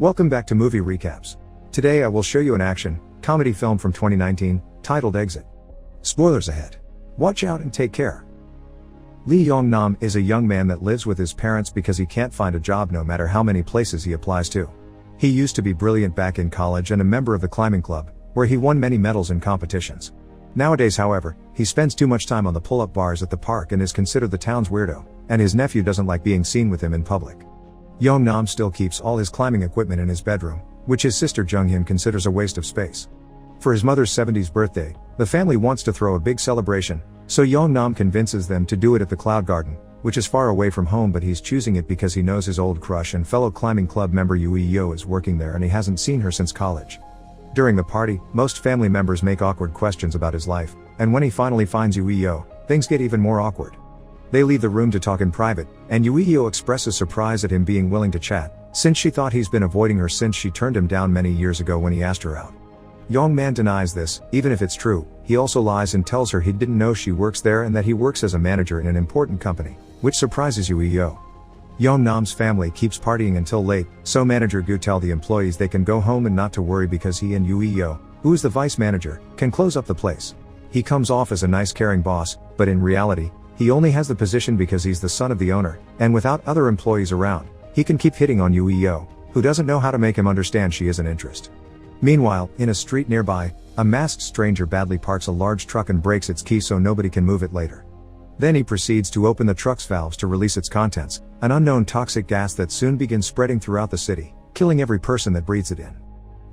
Welcome back to Movie Recaps. Today I will show you an action, comedy film from 2019, titled Exit. Spoilers ahead. Watch out and take care. Lee Yong-nam is a young man that lives with his parents because he can't find a job no matter how many places he applies to. He used to be brilliant back in college and a member of the climbing club, where he won many medals in competitions. Nowadays, however, he spends too much time on the pull-up bars at the park and is considered the town's weirdo, and his nephew doesn't like being seen with him in public. Yong-nam still keeps all his climbing equipment in his bedroom, which his sister Jung-hyun considers a waste of space. For his mother's 70th birthday, the family wants to throw a big celebration, so Yong-nam convinces them to do it at the Cloud Garden, which is far away from home, but he's choosing it because he knows his old crush and fellow climbing club member Yoo Yo is working there and he hasn't seen her since college. During the party, most family members make awkward questions about his life, and when he finally finds Yoo Yo, things get even more awkward. They leave the room to talk in private, and Yoo Yo expresses surprise at him being willing to chat, since she thought he's been avoiding her since she turned him down many years ago when he asked her out. Yong-man denies this, even if it's true. He also lies and tells her he didn't know she works there and that he works as a manager in an important company, which surprises Yoo Yo. Yong-nam's family keeps partying until late, so manager Gu tells the employees they can go home and not to worry because he and Yoo Yo, who is the vice manager, can close up the place. He comes off as a nice caring boss, but in reality, he only has the position because he's the son of the owner, and without other employees around, he can keep hitting on Yoo Yo, who doesn't know how to make him understand she is an interest. Meanwhile, in a street nearby, a masked stranger badly parks a large truck and breaks its key so nobody can move it later. Then he proceeds to open the truck's valves to release its contents, an unknown toxic gas that soon begins spreading throughout the city, killing every person that breathes it in.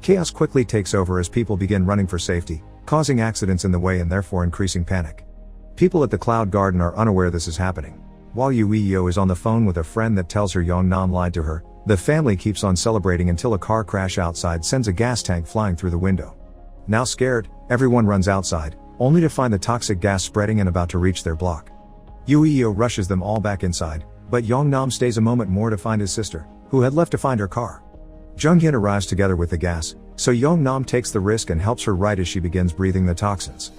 Chaos quickly takes over as people begin running for safety, causing accidents in the way and therefore increasing panic. People at the Cloud Garden are unaware this is happening. While Yoo Yo is on the phone with a friend that tells her Yong-nam lied to her, the family keeps on celebrating until a car crash outside sends a gas tank flying through the window. Now scared, everyone runs outside, only to find the toxic gas spreading and about to reach their block. Yoo Yo rushes them all back inside, but Yong-nam stays a moment more to find his sister, who had left to find her car. Jung-hyun arrives together with the gas, so Yong-nam takes the risk and helps her right as she begins breathing the toxins.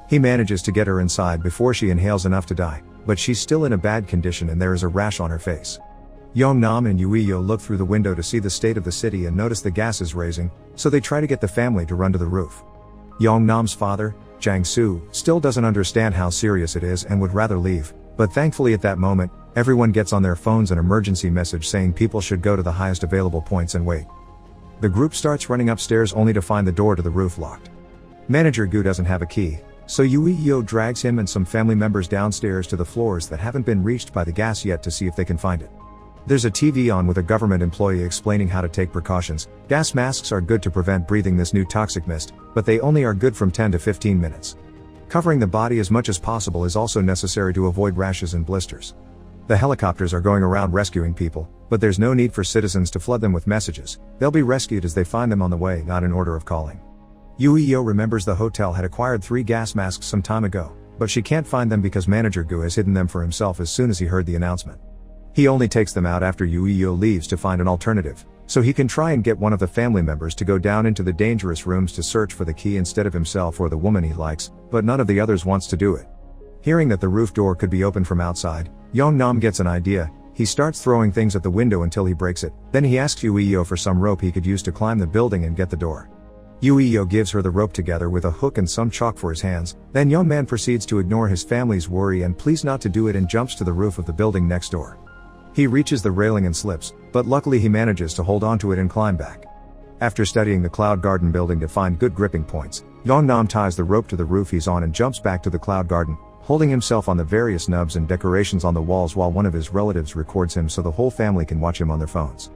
He manages to get her inside before she inhales enough to die, but she's still in a bad condition and there is a rash on her face. Yong-nam and Yoo Yo look through the window to see the state of the city and notice the gas is raising, so they try to get the family to run to the roof. Yong-nam's father, Jang-soo, still doesn't understand how serious it is and would rather leave, but thankfully at that moment, everyone gets on their phones an emergency message saying people should go to the highest available points and wait. The group starts running upstairs only to find the door to the roof locked. Manager Gu doesn't have a key, so Yoo Yo drags him and some family members downstairs to the floors that haven't been reached by the gas yet to see if they can find it. There's a TV on with a government employee explaining how to take precautions. Gas masks are good to prevent breathing this new toxic mist, but they only are good from 10 to 15 minutes. Covering the body as much as possible is also necessary to avoid rashes and blisters. The helicopters are going around rescuing people, but there's no need for citizens to flood them with messages. They'll be rescued as they find them on the way, not in order of calling. Yoo Yo remembers the hotel had acquired 3 gas masks some time ago, but she can't find them because manager Gu has hidden them for himself as soon as he heard the announcement. He only takes them out after Yoo Yo leaves to find an alternative, so he can try and get one of the family members to go down into the dangerous rooms to search for the key instead of himself or the woman he likes, but none of the others wants to do it. Hearing that the roof door could be opened from outside, Yong-nam gets an idea. He starts throwing things at the window until he breaks it, then he asks Yoo Yo for some rope he could use to climb the building and get the door. Yoo Yo gives her the rope together with a hook and some chalk for his hands, then young man proceeds to ignore his family's worry and pleas not to do it and jumps to the roof of the building next door. He reaches the railing and slips, but luckily he manages to hold onto it and climb back. After studying the Cloud Garden building to find good gripping points, Yong-nam ties the rope to the roof he's on and jumps back to the Cloud Garden, holding himself on the various nubs and decorations on the walls while one of his relatives records him so the whole family can watch him on their phones.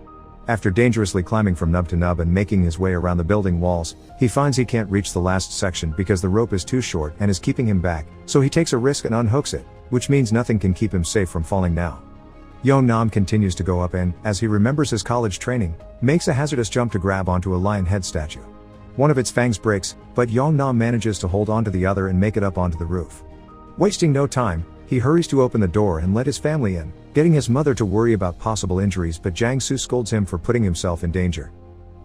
After dangerously climbing from nub to nub and making his way around the building walls, he finds he can't reach the last section because the rope is too short and is keeping him back, so he takes a risk and unhooks it, which means nothing can keep him safe from falling now. Yong-nam continues to go up and, as he remembers his college training, makes a hazardous jump to grab onto a lion head statue. One of its fangs breaks, but Yong-nam manages to hold onto the other and make it up onto the roof. Wasting no time, he hurries to open the door and let his family in, getting his mother to worry about possible injuries, but Jang-soo scolds him for putting himself in danger.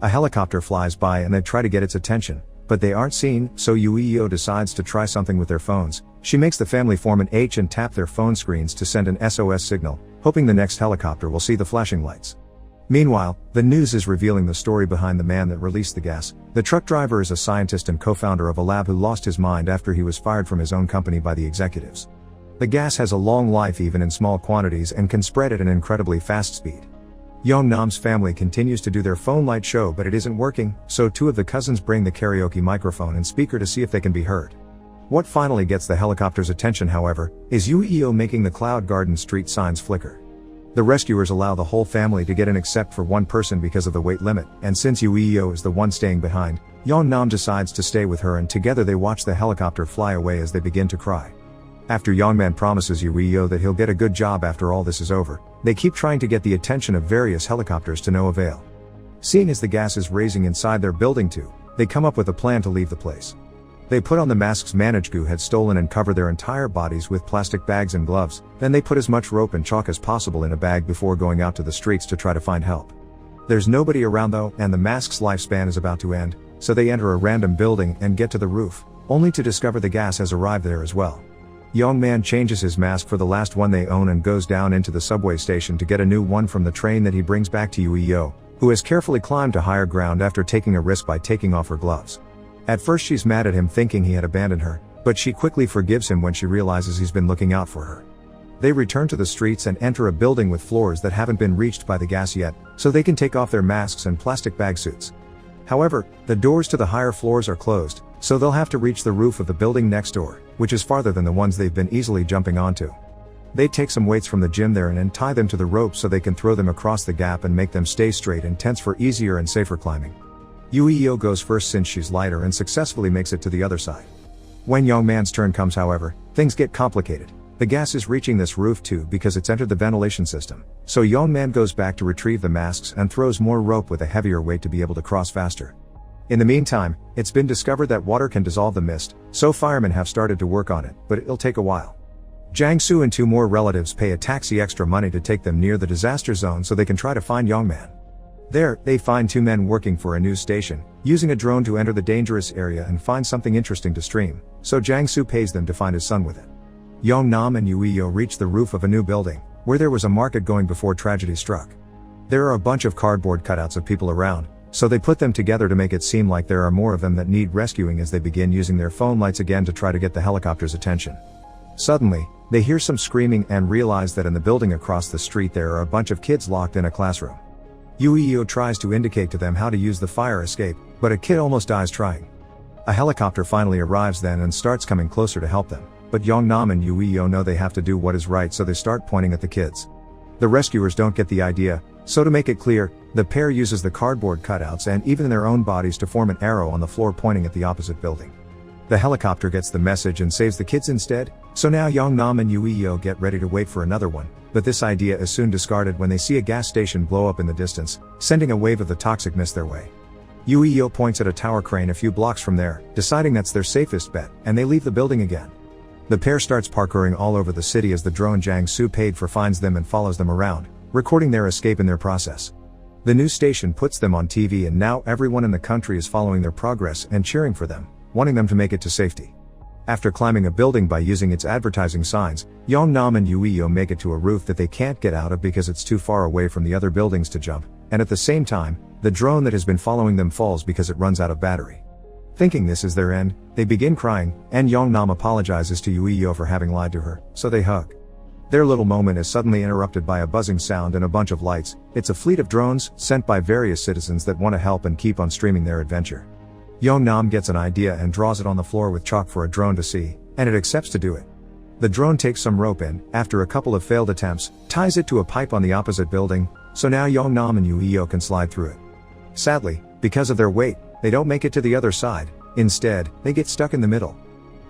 A helicopter flies by and they try to get its attention, but they aren't seen, so Yoo Yo decides to try something with their phones. She makes the family form an H and tap their phone screens to send an SOS signal, hoping the next helicopter will see the flashing lights. Meanwhile, the news is revealing the story behind the man that released the gas. The truck driver is a scientist and co-founder of a lab who lost his mind after he was fired from his own company by the executives. The gas has a long life even in small quantities and can spread at an incredibly fast speed. Yeongnam's family continues to do their phone light show, but it isn't working, so two of the cousins bring the karaoke microphone and speaker to see if they can be heard. What finally gets the helicopter's attention, however, is Yoo making the Cloud Garden street signs flicker. The rescuers allow the whole family to get in except for one person because of the weight limit, and since Yoo is the one staying behind, Yeongnam decides to stay with her and together they watch the helicopter fly away as they begin to cry. After Yeongman promises Yoo that he'll get a good job after all this is over, they keep trying to get the attention of various helicopters to no avail. Seeing as the gas is raising inside their building too, they come up with a plan to leave the place. They put on the masks Manage-gu had stolen and cover their entire bodies with plastic bags and gloves, then they put as much rope and chalk as possible in a bag before going out to the streets to try to find help. There's nobody around though, and the mask's lifespan is about to end, so they enter a random building and get to the roof, only to discover the gas has arrived there as well. Yeongman changes his mask for the last one they own and goes down into the subway station to get a new one from the train that he brings back to Yoo, who has carefully climbed to higher ground after taking a risk by taking off her gloves. At first she's mad at him thinking he had abandoned her, but she quickly forgives him when she realizes he's been looking out for her. They return to the streets and enter a building with floors that haven't been reached by the gas yet, so they can take off their masks and plastic bag suits. However, the doors to the higher floors are closed, so they'll have to reach the roof of the building next door, which is farther than the ones they've been easily jumping onto. They take some weights from the gym there and tie them to the rope so they can throw them across the gap and make them stay straight and tense for easier and safer climbing. Yoo goes first since she's lighter and successfully makes it to the other side. When Yeongman's turn comes, however, things get complicated. The gas is reaching this roof too because it's entered the ventilation system, so Yeongman goes back to retrieve the masks and throws more rope with a heavier weight to be able to cross faster. In the meantime, it's been discovered that water can dissolve the mist, so firemen have started to work on it, but it'll take a while. Jang-soo and two more relatives pay a taxi extra money to take them near the disaster zone so they can try to find Yeongman. There, they find two men working for a news station, using a drone to enter the dangerous area and find something interesting to stream, so Jang-soo pays them to find his son with it. Yeongnam and Yoo reach the roof of a new building, where there was a market going before tragedy struck. There are a bunch of cardboard cutouts of people around, so they put them together to make it seem like there are more of them that need rescuing as they begin using their phone lights again to try to get the helicopter's attention. Suddenly, they hear some screaming and realize that in the building across the street there are a bunch of kids locked in a classroom. Yoo tries to indicate to them how to use the fire escape, but a kid almost dies trying. A helicopter finally arrives then and starts coming closer to help them, but Yeongnam and Yoo know they have to do what is right, so they start pointing at the kids. The rescuers don't get the idea, so to make it clear, the pair uses the cardboard cutouts and even their own bodies to form an arrow on the floor pointing at the opposite building. The helicopter gets the message and saves the kids instead, so now Yeongnam and Yoo get ready to wait for another one, but this idea is soon discarded when they see a gas station blow up in the distance, sending a wave of the toxic mist their way. Yoo points at a tower crane a few blocks from there, deciding that's their safest bet, and they leave the building again. The pair starts parkouring all over the city as the drone Jang-soo paid for finds them and follows them around, recording their escape in their process. The news station puts them on TV and now everyone in the country is following their progress and cheering for them, wanting them to make it to safety. After climbing a building by using its advertising signs, Yeongnam and Yoo make it to a roof that they can't get out of because it's too far away from the other buildings to jump, and at the same time, the drone that has been following them falls because it runs out of battery. Thinking this is their end, they begin crying, and Yeongnam apologizes to Yoo for having lied to her, so they hug. Their little moment is suddenly interrupted by a buzzing sound and a bunch of lights. It's a fleet of drones, sent by various citizens that want to help and keep on streaming their adventure. Yeongnam gets an idea and draws it on the floor with chalk for a drone to see, and it accepts to do it. The drone takes some rope in, after a couple of failed attempts, ties it to a pipe on the opposite building, so now Yeongnam and Yoo can slide through it. Sadly, because of their weight, they don't make it to the other side. Instead, they get stuck in the middle.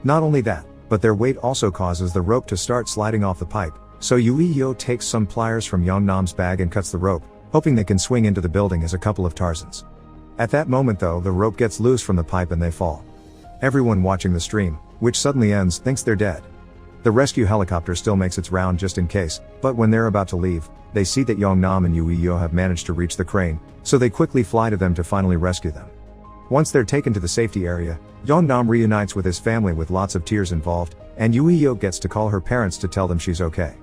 Not only that, but their weight also causes the rope to start sliding off the pipe, so Yoo takes some pliers from Yeongnam's bag and cuts the rope, hoping they can swing into the building as a couple of Tarzans. At that moment though, the rope gets loose from the pipe and they fall. Everyone watching the stream, which suddenly ends, thinks they're dead. The rescue helicopter still makes its round just in case, but when they're about to leave, they see that Yeongnam and Yoo have managed to reach the crane, so they quickly fly to them to finally rescue them. Once they're taken to the safety area, Yeongnam reunites with his family with lots of tears involved, and Yoo gets to call her parents to tell them she's okay.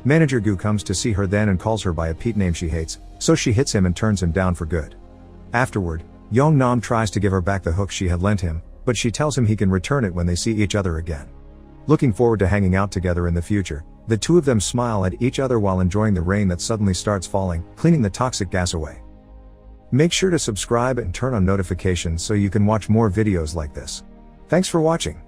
Manager Gu comes to see her then and calls her by a Pete name she hates, so she hits him and turns him down for good. Afterward, Yong Nam tries to give her back the hook she had lent him, but she tells him he can return it when they see each other again. Looking forward to hanging out together in the future, the two of them smile at each other while enjoying the rain that suddenly starts falling, cleaning the toxic gas away. Make sure to subscribe and turn on notifications so you can watch more videos like this. Thanks for watching.